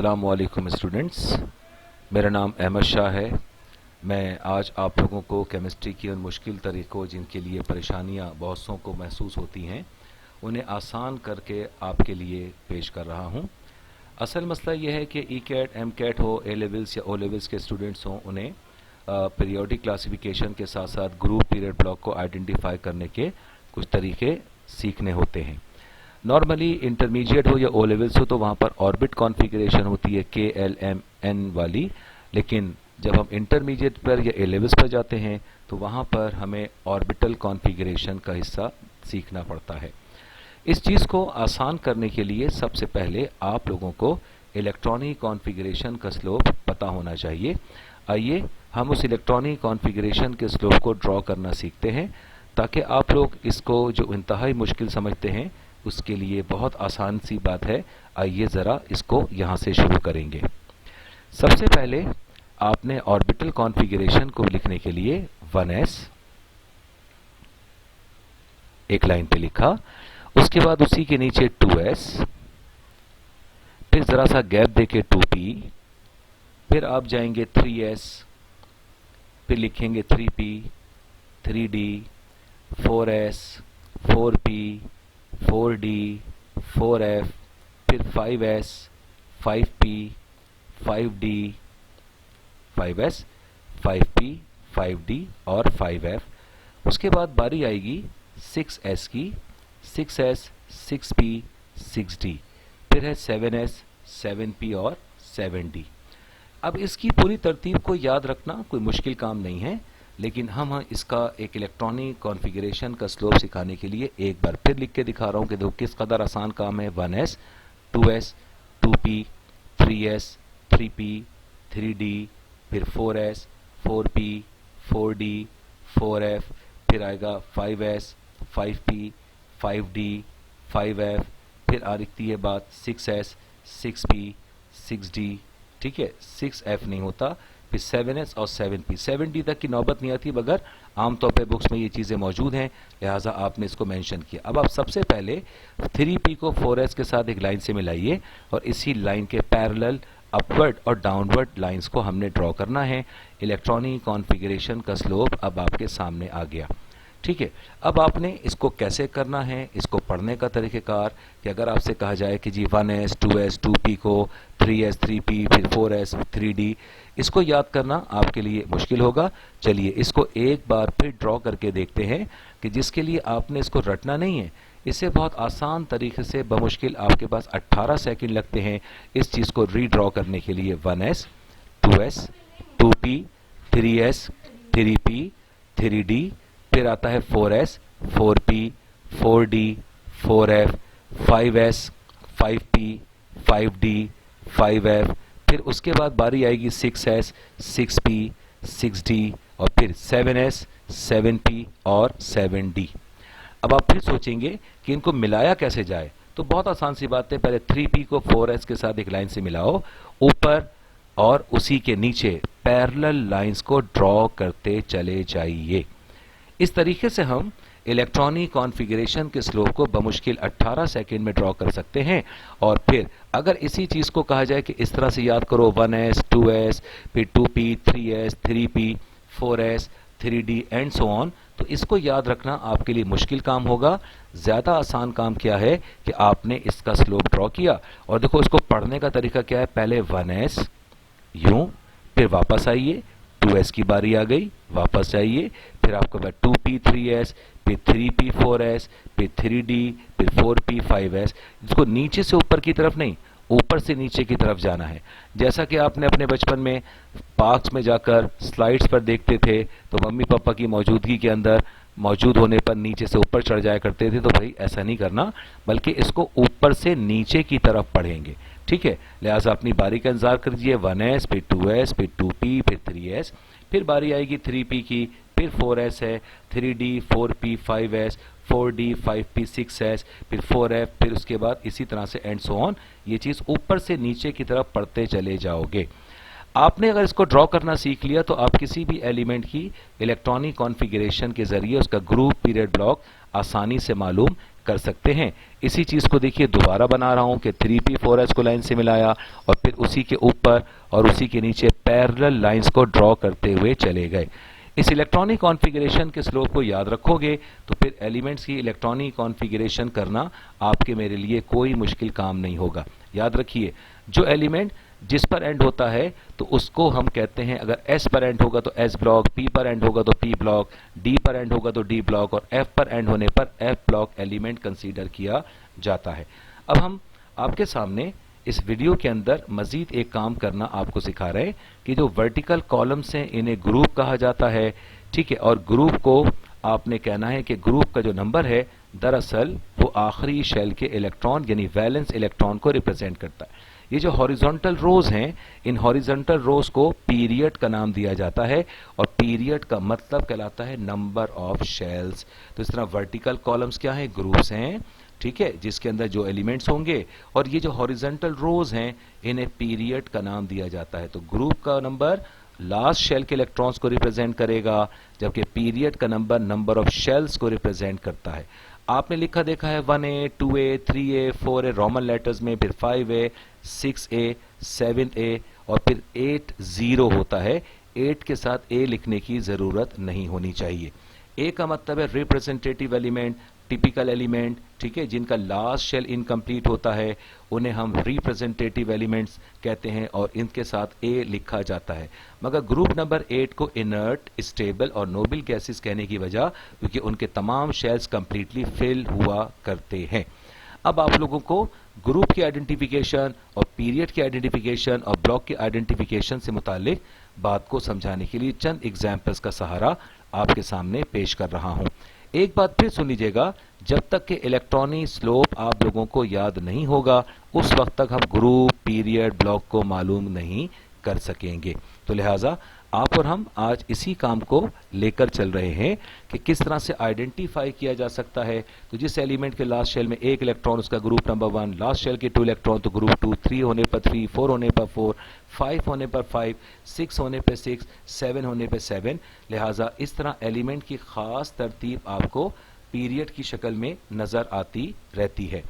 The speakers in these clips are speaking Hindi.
अस्सलाम वालेकुम स्टूडेंट्स, मेरा नाम अहमद शाह है। मैं आज आप लोगों को केमिस्ट्री की उन मुश्किल तरीक़ों जिनके लिए परेशानियां बहुत सौ को महसूस होती हैं उन्हें आसान करके आपके लिए पेश कर रहा हूं। असल मसला यह है कि ई कैट एम कैट हो, ए लेवल्स या ओ लेवल्स के स्टूडेंट्स हों, उन्हें पीरियोडिक क्लासिफिकेशन के साथ साथ ग्रुप पीरियड ब्लॉक को आइडेंटिफाई करने के कुछ तरीके सीखने होते हैं। नॉर्मली इंटरमीडिएट हो या ओ लेवल्स हो तो वहाँ पर ऑर्बिट कॉन्फ़िगरेशन होती है KLMN वाली, लेकिन जब हम इंटरमीडिएट पर या ए लेवल्स पर जाते हैं तो वहाँ पर हमें ऑर्बिटल कॉन्फ़िगरेशन का हिस्सा सीखना पड़ता है। इस चीज़ को आसान करने के लिए सबसे पहले आप लोगों को इलेक्ट्रॉनिक कॉन्फ़िगरेशन का स्लोप पता होना चाहिए। आइए हम उस इलेक्ट्रॉनिक कॉन्फ़िगरेशन के स्लोप को ड्रॉ करना सीखते हैं ताकि आप लोग इसको जो इंतहाई मुश्किल समझते हैं उसके लिए बहुत आसान सी बात है। आइए ज़रा इसको यहाँ से शुरू करेंगे। सबसे पहले आपने ऑर्बिटल कॉन्फ़िगरेशन को लिखने के लिए 1s एक लाइन पे लिखा, उसके बाद उसी के नीचे 2s, फिर ज़रा सा गैप देके 2p, फिर आप जाएंगे 3s, फिर लिखेंगे 3p, 3d, 4s, 4p, 4d, 4f, फिर 5s, 5p, 5d, 5s, 5p, 5d और 5f। उसके बाद बारी आएगी 6s की, 6s, 6p, 6d, फिर है 7s, 7p और 7d। अब इसकी पूरी तरतीब को याद रखना कोई मुश्किल काम नहीं है, लेकिन हम इसका एक इलेक्ट्रॉनिक कॉन्फ़िगरेशन का स्लोप सिखाने के लिए एक बार फिर लिख के दिखा रहा हूँ कि देखो किस कदर आसान काम है। 1s, 2s, 2p, 3s, 3p, 3d, फिर 4s, 4p, 4d, 4f, फिर आएगा 5s, 5p, 5d, 5f, फिर आ दिखती है बात 6s, 6p, 6d, ठीक है। 6f नहीं होता, फिर 7s और 7p, 7d तक की नौबत नहीं आती, मगर आमतौर पे बुक्स में ये चीज़ें मौजूद हैं, लिहाजा आपने इसको मेंशन किया। अब आप सबसे पहले 3p को 4s के साथ एक लाइन से मिलाइए और इसी लाइन के पैरेलल अपवर्ड और डाउनवर्ड लाइंस को हमने ड्रॉ करना है। इलेक्ट्रॉनिक कॉन्फ़िगरेशन का स्लोप अब आपके सामने आ गया, ठीक है। अब आपने इसको कैसे करना है, इसको पढ़ने का तरीक़ेकार कि अगर आपसे कहा जाए कि जी 1s, 2s, 2p को 3s, 3p, फिर 4s, 3d, इसको याद करना आपके लिए मुश्किल होगा। चलिए इसको एक बार फिर ड्रॉ करके देखते हैं कि जिसके लिए आपने इसको रटना नहीं है, इसे बहुत आसान तरीके से बमुश्किल आपके पास 18 सेकंड लगते हैं इस चीज़ को रीड्रॉ करने के लिए। 1s, 2s, 2p, 3s, 3p, 3d, फिर आता है 4s, 4p, 4d, 4f, 5s, 5p, 5d, 5f, फिर उसके बाद बारी आएगी 6s, 6p, 6d और फिर 7s, 7p और 7d। अब आप फिर सोचेंगे कि इनको मिलाया कैसे जाए, तो बहुत आसान सी बात है। पहले 3p को 4s के साथ एक लाइन से मिलाओ, ऊपर और उसी के नीचे पैरेलल लाइंस को ड्रॉ करते चले जाइए। इस तरीके से हम इलेक्ट्रॉनिक कॉन्फ़िगरेशन के स्लोप को बमुश्किल 18 सेकंड में ड्रॉ कर सकते हैं। और फिर अगर इसी चीज़ को कहा जाए कि इस तरह से याद करो 1s, 2s, फिर 2p, 3s, 3p, 4s, 3d and so on, तो इसको याद रखना आपके लिए मुश्किल काम होगा। ज़्यादा आसान काम क्या है कि आपने इसका स्लोप ड्रॉ किया और देखो इसको पढ़ने का तरीका क्या है। पहले 1s यूं, फिर वापस आइए, 2s की बारी आ गई, वापस जाइए, फिर आपको 2p, 3s, फिर 3p, 4s, फिर 3d, फिर 4p, 5s। इसको नीचे से ऊपर की तरफ नहीं, ऊपर से नीचे की तरफ जाना है। जैसा कि आपने अपने बचपन में पार्क्स में जाकर स्लाइड्स पर देखते थे तो मम्मी पापा की मौजूदगी के अंदर मौजूद होने पर नीचे से ऊपर चढ़ जाया करते थे, तो भाई ऐसा नहीं करना, बल्कि इसको ऊपर से नीचे की तरफ पढ़ेंगे, ठीक है। लिहाजा अपनी बारी का इंतजार कीजिए। 1s, फिर 2s, फिर 2p, फिर 3s, फिर बारी आएगी 3p की, फिर 4s है, 3d, 4p, 5s, 4d, 5p, 6s, फिर 4f, फिर उसके बाद इसी तरह से एंड सो ऑन। ये चीज़ ऊपर से नीचे की तरफ पढ़ते चले जाओगे। आपने अगर इसको ड्रॉ करना सीख लिया तो आप किसी भी एलिमेंट की इलेक्ट्रॉनिक कॉन्फ़िगरेशन के ज़रिए उसका ग्रुप पीरियड ब्लॉक आसानी से मालूम कर सकते हैं। इसी चीज को देखिए दोबारा बना रहा हूं कि 3p4s को लाइन से मिलाया और फिर उसी के ऊपर और उसी के नीचे पैरेलल लाइंस को ड्रॉ करते हुए चले गए। इस इलेक्ट्रॉनिक कॉन्फ़िगरेशन के स्लोप को याद रखोगे तो फिर एलिमेंट्स की इलेक्ट्रॉनिक कॉन्फ़िगरेशन करना आपके मेरे लिए कोई मुश्किल काम नहीं होगा। याद रखिए, जो एलिमेंट जिस पर एंड होता है तो उसको हम कहते हैं, अगर S पर एंड होगा तो S ब्लॉक, P पर एंड होगा तो P ब्लॉक, D पर एंड होगा तो D ब्लॉक और F पर एंड होने पर F ब्लॉक एलिमेंट कंसीडर किया जाता है। अब हम आपके सामने इस वीडियो के अंदर मजीद एक काम करना आपको सिखा रहे हैं कि जो वर्टिकल कॉलम्स हैं इन्हें ग्रुप कहा जाता है, ठीक है। और ग्रुप को आपने कहना है कि ग्रुप का जो नंबर है दरअसल वो आखिरी शेल के इलेक्ट्रॉन यानी वैलेंस इलेक्ट्रॉन को रिप्रेजेंट करता है। ये जो हॉरिजॉन्टल रोज हैं, इन हॉरिजॉन्टल रोज को पीरियड का नाम दिया जाता है और पीरियड का मतलब कहलाता है नंबर ऑफ शेल्स। तो इस तरह वर्टिकल कॉलम्स क्या हैं, ग्रुप्स हैं, ठीक है, जिसके अंदर जो एलिमेंट्स होंगे, और ये जो हॉरिजॉन्टल रोज हैं इन्हें पीरियड का नाम दिया जाता है। तो ग्रुप का नंबर लास्ट शेल के इलेक्ट्रॉन्स को रिप्रेजेंट करेगा, जबकि पीरियड का नंबर नंबर ऑफ शेल्स को रिप्रेजेंट करता है। आपने लिखा देखा है 1A, 2A, 3A, 4A Roman letters में, फिर 5A, 6A, 7A और फिर 8 0 होता है। 8 के साथ A लिखने की जरूरत नहीं होनी चाहिए। A का मतलब है रिप्रेजेंटेटिव एलिमेंट, टिपिकल एलिमेंट, ठीक है, जिनका लास्ट शेल इनकम्प्लीट होता है उन्हें हम रिप्रेजेंटेटिव एलिमेंट्स कहते हैं और इनके साथ A लिखा जाता है। मगर ग्रुप नंबर 8 को इनर्ट, स्टेबल और नोबल गैसेस कहने की वजह क्योंकि उनके तमाम शेल्स कंप्लीटली फिल हुआ करते हैं। अब आप लोगों को ग्रुप की आइडेंटिफिकेशन और पीरियड की आइडेंटिफिकेशन और ब्लॉक की आइडेंटिफिकेशन से मुतालिक बात को समझाने के लिए चंद एग्जाम्पल्स का सहारा आपके सामने पेश कर रहा हूं। एक बात फिर सुन लीजिएगा, जब तक कि इलेक्ट्रॉनिक स्लोप आप लोगों को याद नहीं होगा उस वक्त तक हम ग्रुप, पीरियड, ब्लॉक को मालूम नहीं कर सकेंगे। तो लिहाजा आप और हम आज इसी काम को लेकर चल रहे हैं कि किस तरह से आइडेंटिफाई किया जा सकता है। तो जिस एलिमेंट के लास्ट शेल में एक इलेक्ट्रॉन उसका ग्रुप नंबर 1, लास्ट शेल के 2 इलेक्ट्रॉन तो ग्रुप 2, 3 होने पर 3, 4 होने पर 4, 5 होने पर 5, 6 होने पर 6, 7 होने पर 7। लिहाजा इस तरह एलिमेंट की खास तरतीब आपको पीरियड की शक्ल में नजर आती रहती है।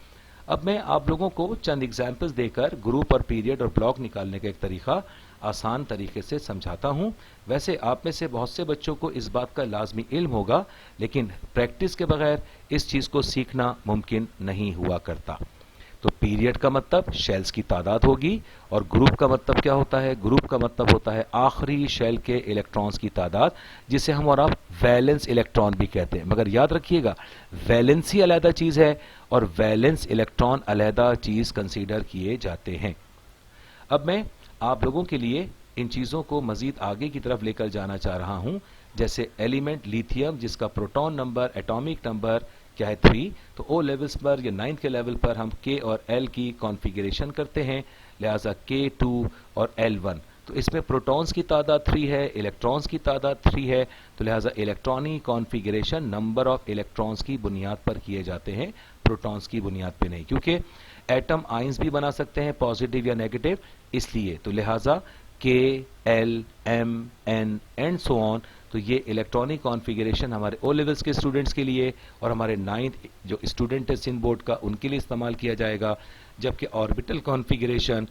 अब मैं आप लोगों को चंद एग्जाम्पल्स देकर ग्रुप और पीरियड और ब्लॉक निकालने का एक तरीका आसान तरीके से समझाता हूं। वैसे आप में से बहुत से बच्चों को इस बात का लाजमी इल्म होगा, लेकिन प्रैक्टिस के बगैर इस चीज को सीखना मुमकिन नहीं हुआ करता। तो पीरियड का मतलब शेल्स की तादाद होगी और ग्रुप का मतलब क्या होता है, ग्रुप का मतलब होता है आखिरी शेल के इलेक्ट्रॉन्स की तादाद, जिसे हम और आप वैलेंस इलेक्ट्रॉन भी कहते हैं। मगर याद रखिएगा, वैलेंसी अलहदा चीज है और वैलेंस इलेक्ट्रॉन अलहदा चीज कंसीडर किए जाते हैं। अब मैं आप लोगों के लिए इन चीजों को मजीद आगे की तरफ लेकर जाना चाह रहा हूं। जैसे एलिमेंट लिथियम, जिसका प्रोटॉन नंबर, एटॉमिक नंबर क्या है 3, तो ओ लेवल्स पर या 9th के लेवल पर हम K और L की कॉन्फ़िगरेशन करते हैं, लिहाजा K2 और L1। तो इसमें प्रोटॉन्स की तादाद 3 है, इलेक्ट्रॉन्स की तादाद 3 है, तो लिहाजा electronic configuration number of electrons की बुनियाद पर किए जाते हैं, प्रोटॉन्स की बुनियाद पर नहीं, क्योंकि एटम आइंस भी बना सकते हैं पॉजिटिव या नेगेटिव, इसलिए तो लिहाजा K, L, M, N and so on. तो ये इलेक्ट्रॉनिक कॉन्फ़िगरेशन हमारे ओ लेवल्स के स्टूडेंट्स के लिए और हमारे 9th जो स्टूडेंट है सिंध बोर्ड का उनके लिए इस्तेमाल किया जाएगा, जबकि ऑर्बिटल कॉन्फ़िगरेशन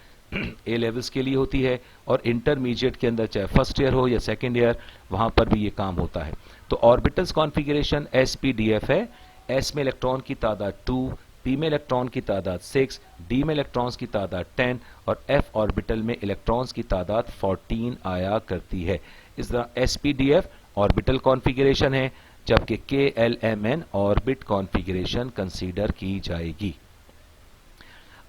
ए लेवल्स के लिए होती है और इंटरमीडिएट के अंदर चाहे फर्स्ट ईयर हो या सेकेंड ईयर वहां पर भी ये काम होता है। तो ऑर्बिटल्स कॉन्फ़िगरेशन SPDF है। S में इलेक्ट्रॉन की तादाद 2, P में इलेक्ट्रॉन की तादाद 6, D में इलेक्ट्रॉन्स की तादाद 10 और F ऑर्बिटल में इलेक्ट्रॉन्स की तादाद 14 आया करती है। इस तरह SPDF ऑर्बिटल कॉन्फ़िगरेशन है, जबकि KLMN ऑर्बिट कॉन्फ़िगरेशन कंसीडर की जाएगी।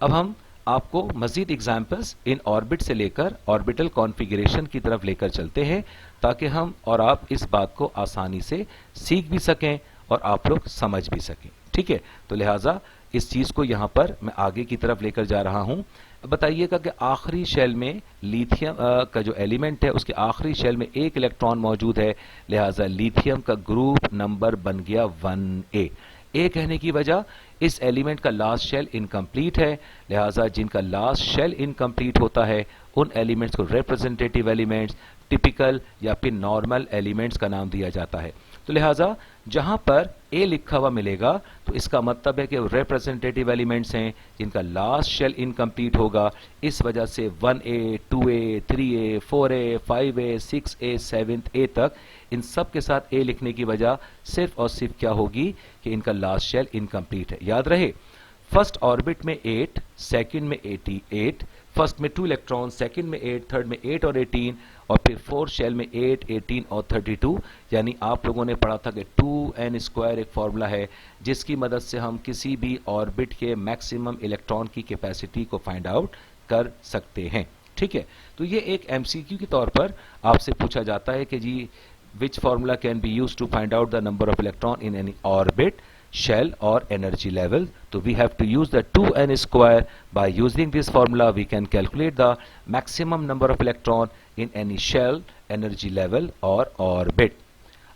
अब हम आपको मजीद एग्जाम्पल्स इन ऑर्बिट से लेकर ऑर्बिटल कॉन्फ़िगरेशन की तरफ लेकर चलते हैं, ताकि हम और आप इस बात को आसानी से सीख भी सकें और आप लोग समझ भी सकें, ठीक है। तो लिहाजा इस चीज को यहां पर मैं आगे की तरफ लेकर जा रहा हूं। बताइएगा कि आखिरी शेल में लिथियम का जो एलिमेंट है उसके आखिरी शेल में एक इलेक्ट्रॉन मौजूद है, लिहाजा लिथियम का ग्रुप नंबर बन गया 1A। ए कहने की वजह, इस एलिमेंट का लास्ट शेल इनकम्प्लीट है, लिहाजा जिनका लास्ट शेल इनकम्प्लीट होता है उन एलिमेंट्स को रिप्रेजेंटेटिव एलिमेंट्स, टिपिकल या फिर नॉर्मल एलिमेंट्स का नाम दिया जाता है। तो लिहाजा जहां पर ए लिखा हुआ मिलेगा तो इसका मतलब है कि रिप्रेजेंटेटिव एलिमेंट्स हैं जिनका लास्ट शेल इनकम्प्लीट होगा। इस वजह से 1A, 2A, 3A, 4A, 5A, 6A, 7A तक इन सब के साथ ए लिखने की वजह सिर्फ और सिर्फ क्या होगी कि इनका लास्ट शेल इनकम्प्लीट है। याद रहे, फर्स्ट ऑर्बिट में 8, सेकंड में 88, फर्स्ट में 2 इलेक्ट्रॉन, सेकंड में 8, थर्ड में 8 और 18 और फिर फोर्थ शेल में 8, 18 और 32। यानी आप लोगों ने पढ़ा था कि 2n² एक फॉर्मूला है जिसकी मदद से हम किसी भी ऑर्बिट के मैक्सिमम इलेक्ट्रॉन की कैपेसिटी को फाइंड आउट कर सकते हैं। ठीक है, तो ये एक एमसीक्यू के तौर पर आपसे पूछा जाता है कि जी which formula can be used to find out the number of electron in any orbit, shell or energy level. So we have to use the 2n². By using this formula we can calculate the maximum number of electron in any shell, energy level or orbit.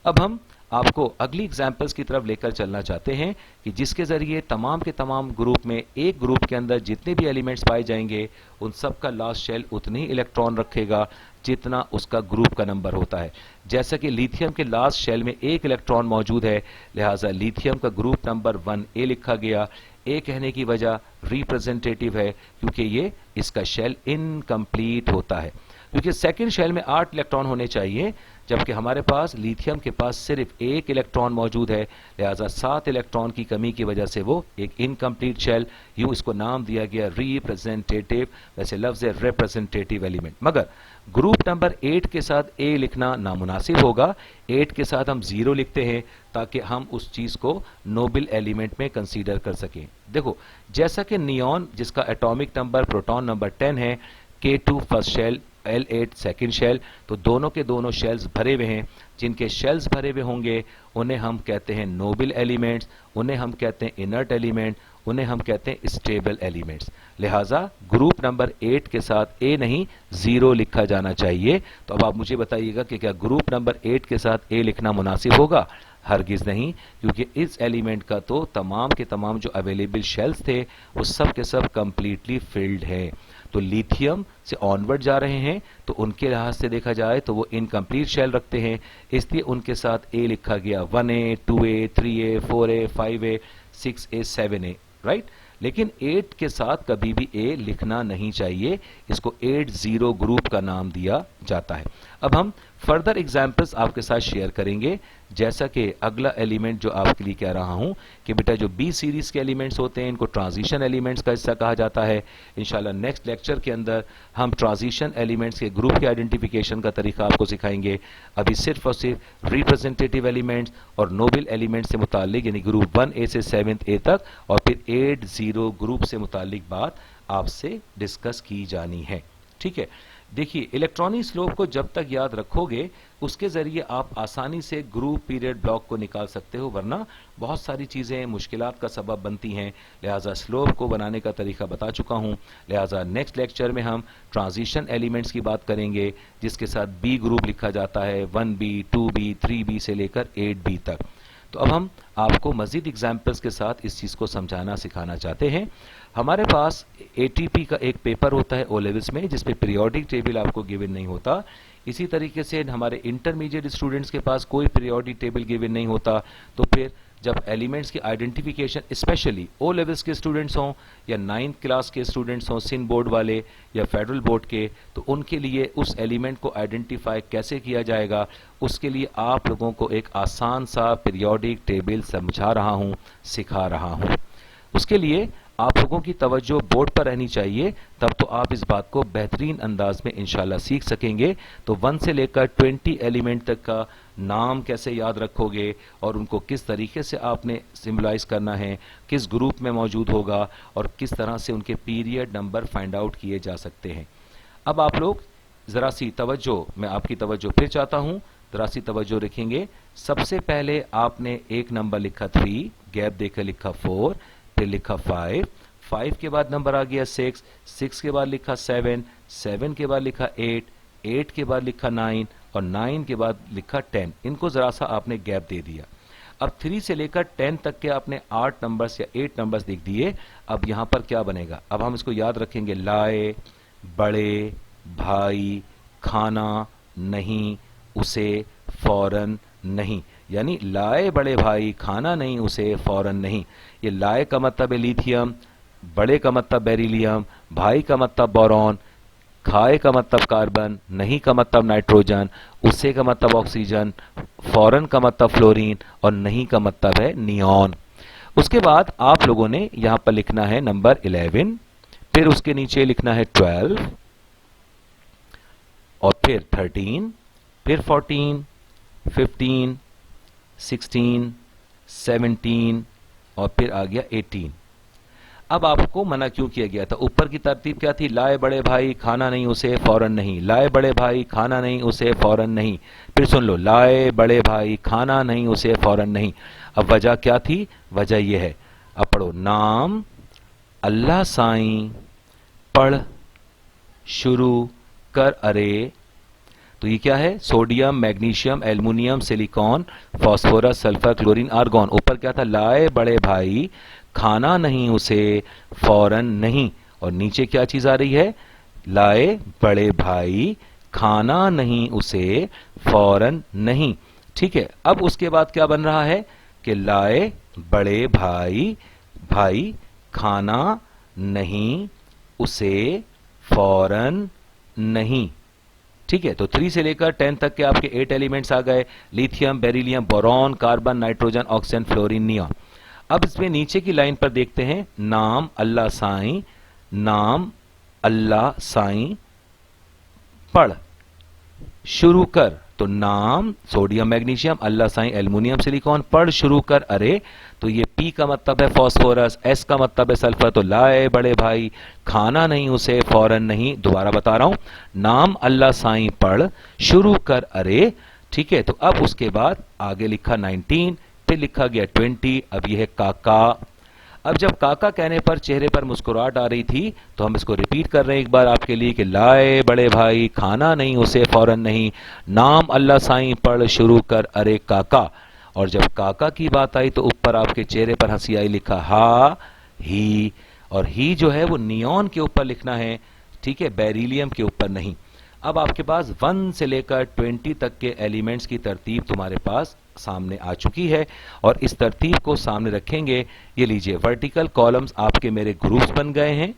अब हम आपको अगली एग्जाम्पल्स की तरफ लेकर चलना चाहते हैं कि जिसके जरिए तमाम के तमाम ग्रुप में एक ग्रुप के अंदर जितने भी एलिमेंट्स पाए जाएंगे उन सब का लास्ट शेल उतने ही इलेक्ट्रॉन रखेगा जितना उसका ग्रुप का नंबर होता है। जैसा कि लिथियम के लास्ट शेल में एक इलेक्ट्रॉन मौजूद है, लिहाजा लिथियम का ग्रुप नंबर 1A लिखा गया। ए कहने की वजह रिप्रेजेंटेटिव है क्योंकि ये इसका शेल इनकम्प्लीट होता है, क्योंकि सेकंड शेल में 8 इलेक्ट्रॉन होने चाहिए जबकि हमारे पास लिथियम के पास सिर्फ एक इलेक्ट्रॉन मौजूद है, लिहाजा 7 इलेक्ट्रॉन की कमी की वजह से वो एक इनकम्प्लीट शेल, यूं इसको नाम दिया गया रिप्रेजेंटेटिव। वैसे लफ्ज है रिप्रेजेंटेटिव एलिमेंट, मगर ग्रुप नंबर 8 के साथ ए लिखना नामुनासिब होगा। 8 के साथ हम 0 लिखते हैं ताकि हम उस चीज को नोबल एलिमेंट में कंसीडर कर सकें। देखो, जैसा कि नियॉन जिसका एटॉमिक नंबर प्रोटॉन नंबर 10 है, K2 first shell, L8 second shell, तो दोनों के दोनों शेल्स भरे हुए हैं। जिनके शेल्स भरे हुए होंगे उन्हें हम कहते हैं नोबल एलिमेंट्स, उन्हें हम कहते हैं इनर्ट एलिमेंट, उन्हें हम कहते हैं स्टेबल एलिमेंट्स। लिहाजा ग्रुप नंबर 8 के साथ ए नहीं 0 लिखा जाना चाहिए। तो अब आप मुझे बताइएगा कि क्या ग्रुप नंबर 8 के साथ ए लिखना मुनासिब होगा? हरगिज नहीं, क्योंकि इस एलिमेंट का तो तमाम के तमाम जो अवेलेबल शेल्स थे वो सब के सब कंप्लीटली फिल्ड है। तो लिथियम से ऑनवर्ड जा रहे हैं तो उनके लिहाज से देखा जाए तो वो इनकम्प्लीट शेल रखते हैं, इसलिए उनके साथ ए लिखा गया 1A, 2A, 3A, 4A, 5A, 6A, 7A, right. लेकिन 8 के साथ कभी भी ए लिखना नहीं चाहिए, इसको 80 ग्रुप का नाम दिया जाता है। अब हम फर्दर एग्जाम्पल्स आपके साथ शेयर करेंगे। जैसा कि अगला एलिमेंट जो आपके लिए कह रहा हूं कि बेटा जो बी सीरीज के एलिमेंट्स होते हैं इनको ट्रांजिशन एलिमेंट्स का हिस्सा कहा जाता है। इंशाल्लाह नेक्स्ट लेक्चर के अंदर हम ट्रांजिशन एलिमेंट्स के ग्रुप के आइडेंटिफिकेशन का तरीका आपको सिखाएंगे। अभी सिर्फ और सिर्फ रिप्रेजेंटेटिव एलिमेंट्स और नोबल एलिमेंट्स से मुतालिक यानी ग्रुप 1A से 7A तक और फिर 80 ग्रुप से मुतालिक बात आपसे डिस्कस की जानी है। ठीक है, देखिए इलेक्ट्रॉनिक स्लोप को जब तक याद रखोगे उसके जरिए आप आसानी से ग्रुप पीरियड ब्लॉक को निकाल सकते हो, वरना बहुत सारी चीजें मुश्किलात का सबब बनती हैं। लिहाजा स्लोप को बनाने का तरीका बता चुका हूं। लिहाजा नेक्स्ट लेक्चर में हम ट्रांजिशन एलिमेंट्स की बात करेंगे जिसके साथ बी ग्रुप लिखा जाता है 1B, 2B, 3B से लेकर 8B तक। तो अब हम आपको मजीद एग्जाम्पल्स के साथ इस चीज को समझाना सिखाना चाहते हैं। हमारे पास एटीपी का एक पेपर होता है ओ लेवल्स में जिसपे पीरियोडिक टेबल आपको गिवन नहीं होता। इसी तरीके से हमारे इंटरमीडिएट स्टूडेंट्स के पास कोई पीरियोडिक टेबल गिवन नहीं होता। तो फिर जब एलिमेंट्स की आइडेंटिफिकेशन स्पेशली ओ लेवल्स के स्टूडेंट्स हों या 9th क्लास के स्टूडेंट्स हों सिंध बोर्ड वाले या फेडरल बोर्ड के, तो उनके लिए उस एलिमेंट को आइडेंटिफाई कैसे किया जाएगा उसके लिए आप लोगों को एक आसान सा पीरियोडिक टेबल समझा रहा हूं, सिखा रहा हूं। उसके लिए आप लोगों की तवज्जो बोर्ड पर रहनी चाहिए, तब तो आप इस बात को बेहतरीन अंदाज में इंशाल्लाह सीख सकेंगे। तो 1 से लेकर 20 एलिमेंट तक का नाम कैसे याद रखोगे और उनको किस तरीके से आपने सिम्बलाइज करना है, किस ग्रुप में मौजूद होगा और किस तरह से उनके पीरियड नंबर फाइंड आउट किए जा सकते हैं। अब आप लोग जरा सी तवज्जो, मैं आपकी तवज्जो फिर चाहता हूं, जरा सी तवज्जो रखेंगे। सबसे पहले आपने एक नंबर लिखा 3, गैप देकर लिखा 4, फिर लिखा 5, 5 के बाद नंबर आ गया 6, 6 के बाद लिखा 7, 7 के बाद लिखा 8, 8 के बाद लिखा 9 और 9 के बाद लिखा 10। इनको जरा सा आपने गैप दे दिया। अब 3 से लेकर 10 तक के आपने 8 नंबर्स या 8 नंबर्स लिख दिए। अब यहां पर क्या बनेगा? अब हम इसको याद रखेंगे, लाए, बड़े, भाई, खाना, नहीं उसे फौरन नहीं, यानी लाए बड़े भाई खाना नहीं उसे फौरन नहीं। ये लाए का मतलब है लिथियम, बड़े का मतलब बेरिलियम, भाई का मतलब बोरॉन, खाए का मतलब कार्बन, नहीं का मतलब नाइट्रोजन, उसे का मतलब ऑक्सीजन, फौरन का मतलब फ्लोरीन और नहीं का मतलब है नियॉन। उसके बाद आप लोगों ने यहां पर लिखना है नंबर 11, फिर उसके नीचे लिखना है 12 और फिर 13, फिर 14, 15, 16, 17 और फिर आ गया 18। अब आपको मना क्यों किया गया था? ऊपर की तरतीब क्या थी? लाए बड़े भाई खाना नहीं उसे फौरन नहीं, लाए बड़े भाई खाना नहीं उसे फौरन नहीं। फिर सुन लो, लाए बड़े भाई खाना नहीं उसे फौरन नहीं। अब वजह क्या थी? वजह यह है, अब पढ़ो, नाम अल्लाह साईं पढ़ शुरू कर अरे। तो ये क्या है? Sodium, magnesium, aluminium, silicon, phosphorus, sulphur, chlorine, argon. ऊपर क्या था? लाए बड़े भाई खाना नहीं उसे फौरन नहीं। और नीचे क्या चीज आ रही है? लाए बड़े भाई खाना नहीं उसे फौरन नहीं। ठीक है, अब उसके बाद क्या बन रहा है कि लाए बड़े भाई भाई खाना नहीं उसे फौरन नहीं। ठीक है, तो 3 से लेकर 10 तक के आपके 8 एलिमेंट्स आ गए, lithium, beryllium, boron, carbon, nitrogen, oxygen, fluorine, neon. अब इसमें नीचे की लाइन पर देखते हैं, नाम अल्लाह साईं, नाम अल्लाह साईं पढ़ शुरू कर। तो नाम सोडियम, मैग्नीशियम, अल्लाह साईं, एल्युमिनियम, सिलिकॉन, पढ़ शुरू कर अरे। तो ये पी का मतलब है फास्फोरस, एस का मतलब है सल्फर। तो लाए बड़े भाई खाना नहीं उसे फौरन नहीं। दोबारा बता रहा हूं, नाम अल्लाह साईं पढ़ शुरू कर अरे। ठीक है, तो अब उसके बाद आगे लिखा 19, फिर लिखा गया 20। अब यह है काका। अब जब काका कहने पर चेहरे पर मुस्कुराहट आ रही थी, तो हम इसको रिपीट कर रहे हैं एक बार आपके लिए कि लाए बड़े भाई खाना नहीं उसे फौरन नहीं, नाम अल्लाह साईं पढ़ शुरू कर अरे काका। और जब काका की बात आई तो ऊपर आपके चेहरे पर हंसी आई, लिखा हा ही। और ही जो है वो नियॉन के ऊपर लिखना है, ठीक है, बेरिलियम के ऊपर नहीं। अब आपके पास 1 से लेकर 20 तक के एलिमेंट्स की तरतीब तुम्हारे पास सामने आ चुकी है और इस तरतीब को सामने रखेंगे। ये लीजिए, वर्टिकल कॉलम्स आपके मेरे ग्रुप्स बन गए हैं।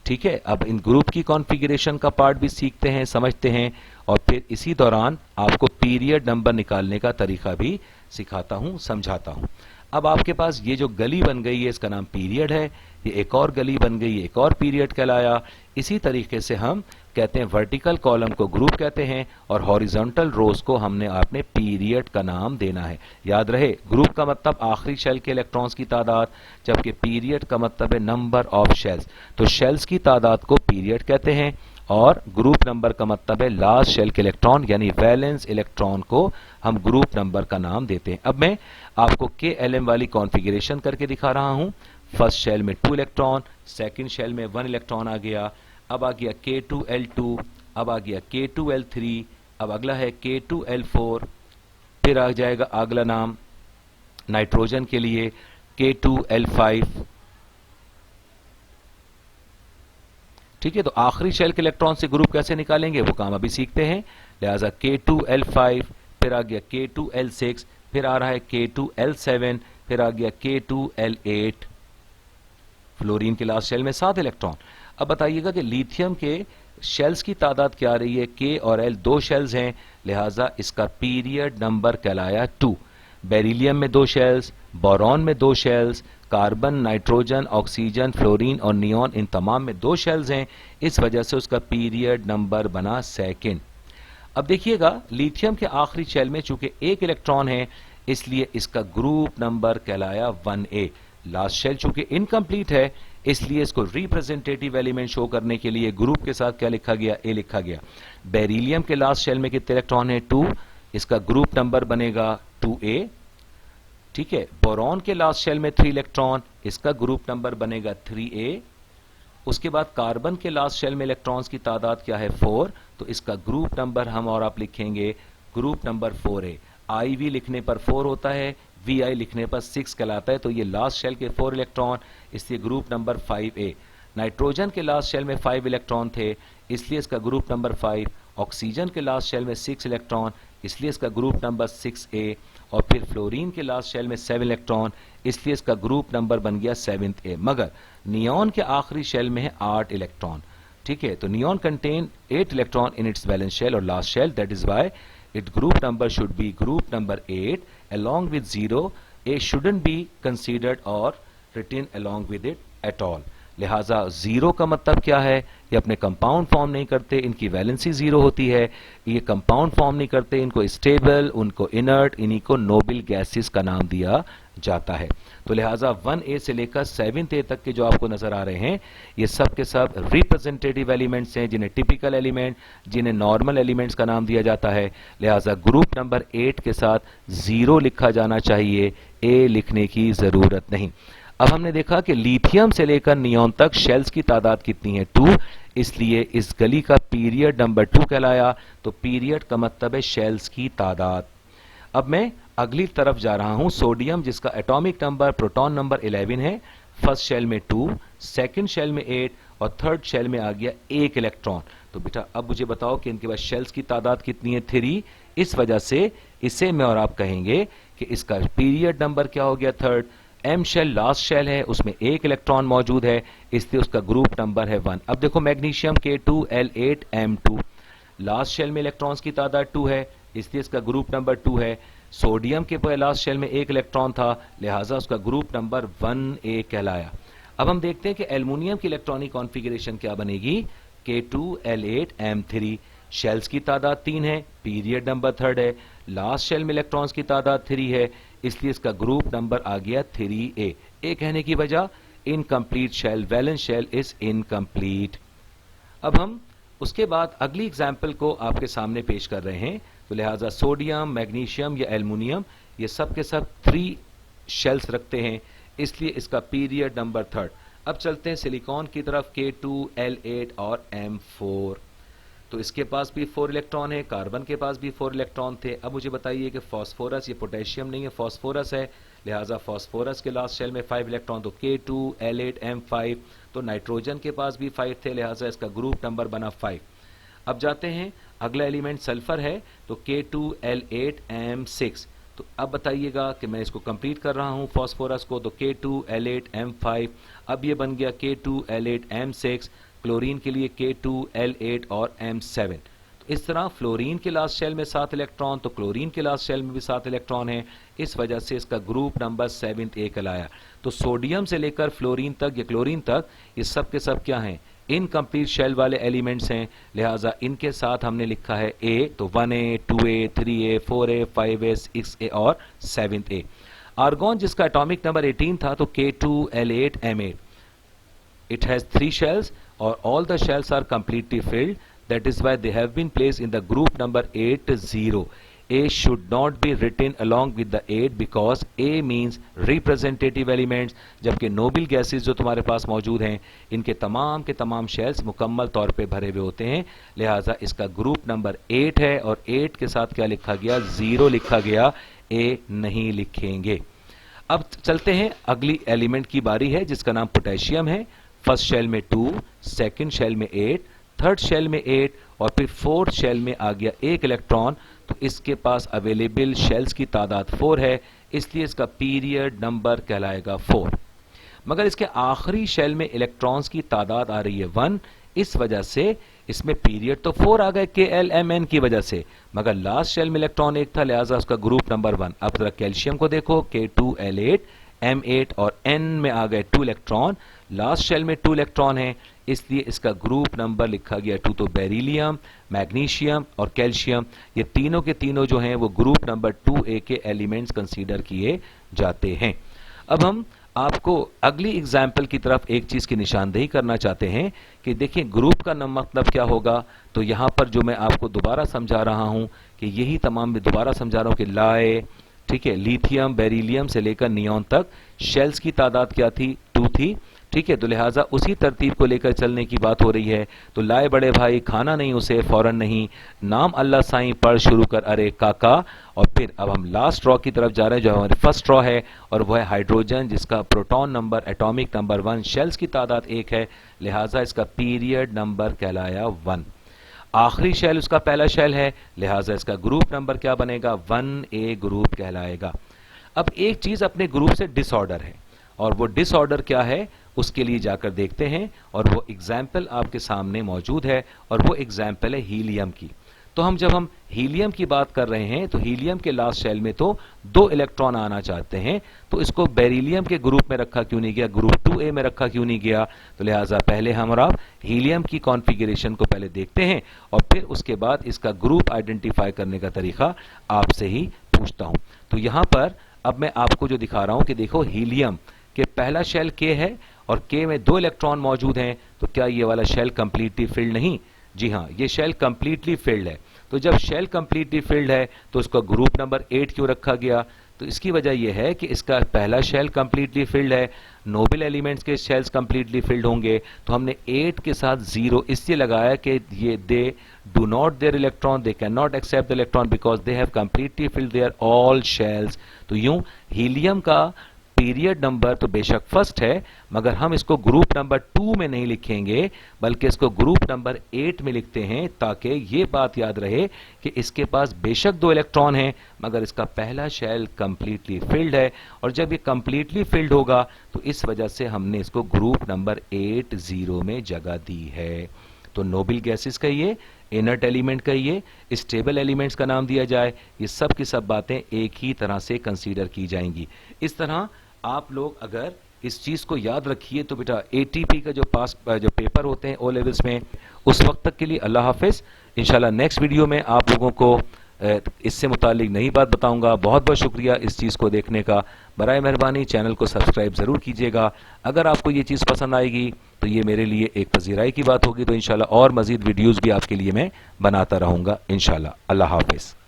ठीक है, अब इन ग्रुप की कॉन्फ़िगरेशन का पार्ट भी सीखते हैं, समझते हैं और फिर इसी दौरान आपको पीरियड नंबर निकालने का तरीका भी सिखाता हूं, समझाता हूं। अब आपके पास ये जो गली बन गई है इसका नाम पीरियड है, ये एक और गली बन गई, एक और पीरियड कहलाया। इसी तरीके से हम कहते हैं वर्टिकल कॉलम को ग्रुप कहते हैं और हॉरिजॉन्टल रोज को हमने आपने पीरियड का नाम देना है। याद रहे, ग्रुप का मतलब आखिरी शेल के इलेक्ट्रॉन्स की तादाद, जबकि पीरियड का मतलब है नंबर ऑफ शेल्स। तो शेल्स की तादाद को पीरियड कहते हैं और ग्रुप नंबर का मतलब है लास्ट शेल के इलेक्ट्रॉन, यानी वैलेंस इलेक्ट्रॉन को हम ग्रुप नंबर का नाम देते हैं। अब मैं आपको KLM वाली कॉन्फ़िगरेशन करके दिखा रहा हूं। फर्स्ट शेल में 2 इलेक्ट्रॉन, सेकंड शेल में 1 इलेक्ट्रॉन आ गया। अब आ गया K2L2, अब आ गया K2L3, अब अगला है K2L4, फिर आ जाएगा अगला नाम नाइट्रोजन के लिए K2L5। ठीक है, तो आखिरी शेल के इलेक्ट्रॉन से ग्रुप कैसे निकालेंगे वो काम अभी सीखते हैं। लिहाजा K2L5, फिर आ गया K2L6, फिर आ रहा है K2L7, फिर आ गया K2L8। फ्लोरीन के लास्ट शेल में 7 इलेक्ट्रॉन। अब बताइएगा कि लिथियम के शेल्स की तादाद क्या आ रही है? K और L 2 शेल्स हैं, लिहाजा इसका पीरियड नंबर कहलाया 2। बेरिलियम में 2 शेल्स, बोरॉन में 2 shells, carbon, nitrogen, oxygen, fluorine और नियॉन इन तमाम में 2 शेल्स हैं, इस वजह से उसका पीरियड नंबर बना सेकंड। अब देखिएगा, लिथियम के आखिरी शेल में चूंकि 1 इलेक्ट्रॉन है इसलिए इसका ग्रुप नंबर कहलाया 1A। लास्ट शेल चूंकि इनकम्प्लीट है इसलिए इसको रिप्रेजेंटेटिव एलिमेंट शो करने के लिए ग्रुप के साथ क्या लिखा गया? A लिखा गया। बेरिलियम के लास्ट शेल में कितने इलेक्ट्रॉन है? 2, इसका ग्रुप नंबर बनेगा 2A। ठीक है, बोरॉन के लास्ट शेल में 3 इलेक्ट्रॉन, इसका ग्रुप नंबर बनेगा 3A। उसके बाद कार्बन के लास्ट शेल में इलेक्ट्रॉन्स की तादाद क्या है? 4, तो इसका ग्रुप नंबर हम और आप लिखेंगे ग्रुप नंबर 4A। IV लिखने पर 4 होता है, VI लिखने पर 6 कहलाता है, तो ये लास्ट शेल के 4 इलेक्ट्रॉन, इसलिए ग्रुप नंबर 5A। नाइट्रोजन के लास्ट शेल में 5 इलेक्ट्रॉन थे इसलिए इसका ग्रुप नंबर 5 ऑक्सीजन के लास्ट शेल में 6 इलेक्ट्रॉन, इसलिए इसका ग्रुप नंबर 6A, और फिर फ्लोरीन के लास्ट शेल में 7 इलेक्ट्रॉन, इसलिए इसका ग्रुप नंबर बन गया 7A। मगर नियॉन के आखिरी शेल में है 8 इलेक्ट्रॉन, ठीक है, तो neon contain 8 electron in its valence shell और last shell, that is why it group number should be group number 8 along with 0. A shouldn't be considered or written along with it at all. लिहाजा जीरो का मतलब क्या है, ये अपने कंपाउंड फॉर्म नहीं करते, इनकी वैलेंसी जीरो होती है, ये कंपाउंड फॉर्म नहीं करते, इनको स्टेबल, उनको इनर्ट, इन्हीं को नोबल गैसेस का नाम दिया जाता है। तो लिहाजा 1A से लेकर 7A तक के जो आपको नजर आ रहे हैं, ये सब के सब रिप्रेजेंटेटिव एलिमेंट्स हैं, जिन्हें टिपिकल एलिमेंट, जिन्हें नॉर्मल एलिमेंट्स का नाम दिया जाता है। लिहाजा ग्रुप नंबर 8 के साथ 0 लिखा जाना चाहिए, A लिखने की जरूरत नहीं। अब हमने देखा कि लिथियम से लेकर नियॉन तक शेल्स की तादाद कितनी है, 2, इसलिए इस गली का पीरियड नंबर 2 कहलाया। तो पीरियड का मतलब है शेल्स की तादाद। अब मैं अगली तरफ जा रहा हूं, सोडियम जिसका एटॉमिक नंबर प्रोटॉन नंबर 11 है, फर्स्ट शेल में 2, सेकंड शेल में 8 और थर्ड शेल में आ गया 1 इलेक्ट्रॉन। तो बेटा अब मुझे बताओ कि इनके पास शेल्स की तादाद कितनी है, 3। इस वजह से इसे मैं और आप कहेंगे कि इसका पीरियड नंबर क्या हो गया, third. M shell last shell है, उसमें 1 इलेक्ट्रॉन मौजूद है, इसलिए उसका ग्रुप नंबर है 1। अब देखो मैग्नीशियम K2L8M2, लास्ट शेल में इलेक्ट्रॉन्स की तादाद 2 है, इसलिए इसका ग्रुप नंबर 2 है। सोडियम के लास्ट शेल में 1 इलेक्ट्रॉन था, लिहाजा उसका ग्रुप नंबर 1A कहलाया। अब हम देखते हैं कि एल्युमिनियम की इलेक्ट्रॉनिक कॉन्फ़िगरेशन क्या बनेगी, K2L8M3, शेल्स की तादाद 3 है, पीरियड नंबर 3 है, लास्ट शेल में इलेक्ट्रॉन्स की तादाद 3 है, इसलिए इसका ग्रुप नंबर आ गया 3A। ए कहने की वजह, incomplete shell, valence shell is incomplete. अब हम उसके बाद अगली एग्जाम्पल को आपके सामने पेश कर रहे हैं। तो लिहाजा सोडियम, मैग्नीशियम या एल्युमिनियम, ये सब के सब 3 शेल्स रखते हैं, इसलिए इसका पीरियड नंबर 3। अब चलते हैं सिलिकॉन की तरफ, K2L8 और M4। तो इसके पास भी 4 इलेक्ट्रॉन है, कार्बन के पास भी 4 इलेक्ट्रॉन थे। अब मुझे बताइए कि फॉस्फोरस, ये पोटेशियम नहीं है, फॉस्फोरस है, लिहाजा फॉस्फोरस के लास्ट शेल में 5 इलेक्ट्रॉन, तो K2L8M5। तो नाइट्रोजन के पास भी 5 थे, लिहाजा इसका ग्रुप नंबर बना 5। अब जाते हैं, अगला एलिमेंट सल्फर है, तो K2L8M6। तो अब बताइएगा कि मैं इसको कंप्लीट कर रहा हूं फॉस्फोरस को, तो K2L8M5, अब ये बन गया K2L8M6। क्लोरीन के लिए K2L8 और M7। तो इस तरह फ्लोरीन के लास्ट शेल में 7 इलेक्ट्रॉन, तो क्लोरीन के लास्ट शेल में भी 7 इलेक्ट्रॉन है, इस वजह से इसका ग्रुप नंबर 7A कहलाया। तो सोडियम से लेकर फ्लोरीन तक या क्लोरीन तक, ये सब के सब क्या हैं, इनकम्प्लीट शेल वाले एलिमेंट्स हैं, लिहाजा इनके साथ हमने लिखा है A, तो 1A, 2A, 3A, 4A, 5A, 6A और 7A। आर्गॉन जिसका एटॉमिक नंबर 18 था, तो K2L8M8, it has 3 shells or all the shells are completely filled, that is why they have been placed in the group number 80. A should not be written along with the 8 because A means representative elements, जबकि नोबल गैसेस जो तुम्हारे पास मौजूद हैं, इनके तमाम के तमाम शेल्स मुकम्मल तौर पे भरे हुए होते हैं, लिहाजा इसका ग्रुप नंबर 8 है और 8 के साथ क्या लिखा गया, 0 लिखा गया, A नहीं लिखेंगे। अब चलते हैं, अगली एलिमेंट की बारी है जिसका नाम पोटेशियम है। फर्स्ट शेल में 2, सेकंड शेल में 8, थर्ड शेल में 8 और फिर फोर्थ शेल में आ गया 1 इलेक्ट्रॉन। तो इसके पास अवेलेबल शेल्स की तादाद 4 है, इसलिए इसका पीरियड नंबर कहलाएगा 4। मगर इसके आखिरी शेल में इलेक्ट्रॉन्स की तादाद आ रही है 1, इस वजह से इसमें पीरियड तो 4 आ गए KLMN की वजह से, मगर लास्ट शेल में इलेक्ट्रॉन 1 था, लिहाजा उसका ग्रुप नंबर 1। अब जरा कैल्शियम को देखो, K2L8M8 और N में आ गए 2 इलेक्ट्रॉन, लास्ट शेल में 2 इलेक्ट्रॉन है, इसलिए इसका ग्रुप नंबर लिखा गया 2। तो बेरिलियम, मैग्नीशियम और कैल्शियम, ये तीनों के तीनों जो हैं वो ग्रुप नंबर 2A के एलिमेंट्स कंसीडर किए जाते हैं। अब हम आपको अगली एग्जाम्पल की तरफ एक चीज की निशानदेही करना चाहते हैं कि देखिए ग्रुप का मतलब क्या होगा। तो यहां पर जो मैं आपको दोबारा समझा रहा हूं कि यही तमाम मैं दोबारा समझा रहा हूं कि लाए, ठीक है, लिथियम, बेरिलियम से लेकर नियॉन तक शेल्स की तादाद क्या थी, 2 थी, ठीक है। तो लिहाजा उसी तरतीब को लेकर चलने की बात हो रही है। तो लाए बड़े भाई, खाना नहीं उसे फौरन नहीं, नाम अल्लाह साईं पढ़ शुरू कर अरे काका। और फिर अब हम लास्ट रॉ की तरफ जा रहे हैं जो हमारे फर्स्ट रॉ है, और वह है हाइड्रोजन जिसका proton number atomic number 1, shells की तादाद 1 है, लिहाजा इसका पीरियड नंबर कहलाया 1। आखिरी शेल उसका पहला शेल है, लिहाजा इसका ग्रुप नंबर क्या बनेगा, 1A ग्रुप कहलाएगा। अब एक चीज अपने ग्रुप से डिसऑर्डर है, और वो डिसऑर्डर क्या है उसके लिए जाकर देखते हैं, और वो एग्जाम्पल आपके सामने मौजूद है, और वो एग्जाम्पल है हीलियम की। तो जब हम हीलियम की बात कर रहे हैं तो हीलियम के लास्ट शेल में तो 2 इलेक्ट्रॉन आना चाहते हैं, तो इसको बेरिलियम के ग्रुप में रखा क्यों नहीं गया, ग्रुप 2A में रखा क्यों नहीं गया। तो लिहाजा पहले हम और आप हीलियम की कॉन्फ़िगरेशन को पहले देखते हैं, और फिर उसके बाद इसका ग्रुप आइडेंटिफाई करने का तरीका आपसे ही पूछता हूं। तो यहां पर अब मैं आपको जो दिखा रहा हूं कि देखो हीलियम के पहला शेल K है, और K में 2 इलेक्ट्रॉन मौजूद हैं, तो क्या ये वाला शेल कंप्लीटली फिल्ड नहीं, जी हां, ये शेल कंप्लीटली फिल्ड है। तो जब शेल कंप्लीटली फिल्ड है तो उसका ग्रुप नंबर 8 क्यों रखा गया, तो इसकी वजह यह है कि इसका पहला शेल कंप्लीटली फिल्ड है, नोबल एलिमेंट्स के शेल्स कंप्लीटली फिल्ड होंगे, तो हमने 8 के साथ 0 इसलिए लगाया कि ये they do not their electron, they can not accept the electron because they have completely filled their all shells. तो यूं हीलियम का पीरियड नंबर तो बेशक फर्स्ट है, मगर हम इसको ग्रुप नंबर 2 में नहीं लिखेंगे, बल्कि इसको ग्रुप नंबर 8 में लिखते हैं, ताकि ये बात याद रहे कि इसके पास बेशक 2 इलेक्ट्रॉन हैं, मगर इसका पहला शेल कंप्लीटली फिल्ड है, और जब ये कंप्लीटली फिल्ड होगा तो इस वजह से हमने इसको ग्रुप नंबर 80 में जगह दी है। तो नोबल गैसेस कहिए, इनर्ट एलिमेंट कहिए, स्टेबल एलिमेंट्स का नाम दिया जाए, ये सब की सब बातें एक ही तरह से कंसीडर की जाएंगी। इस तरह आप लोग अगर इस चीज को याद रखिए तो बेटा एटीपी का जो पेपर होते हैं ओ लेवल्स में, उस वक्त तक के लिए अल्लाह हाफिज। इंशाल्लाह नेक्स्ट वीडियो में आप लोगों को इससे मुतालिक नई बात बताऊंगा। बहुत बहुत शुक्रिया इस चीज़ को देखने का। बराए मेहरबानी चैनल को सब्सक्राइब ज़रूर कीजिएगा। अगर आपको ये चीज़ पसंद आएगी तो ये मेरे लिए एक पजीराई की बात होगी, तो इंशाल्लाह और मज़ीद वीडियोज़ भी आपके लिए मैं बनाता रहूँगा इंशाल्लाह। अल्लाह हाफिज़।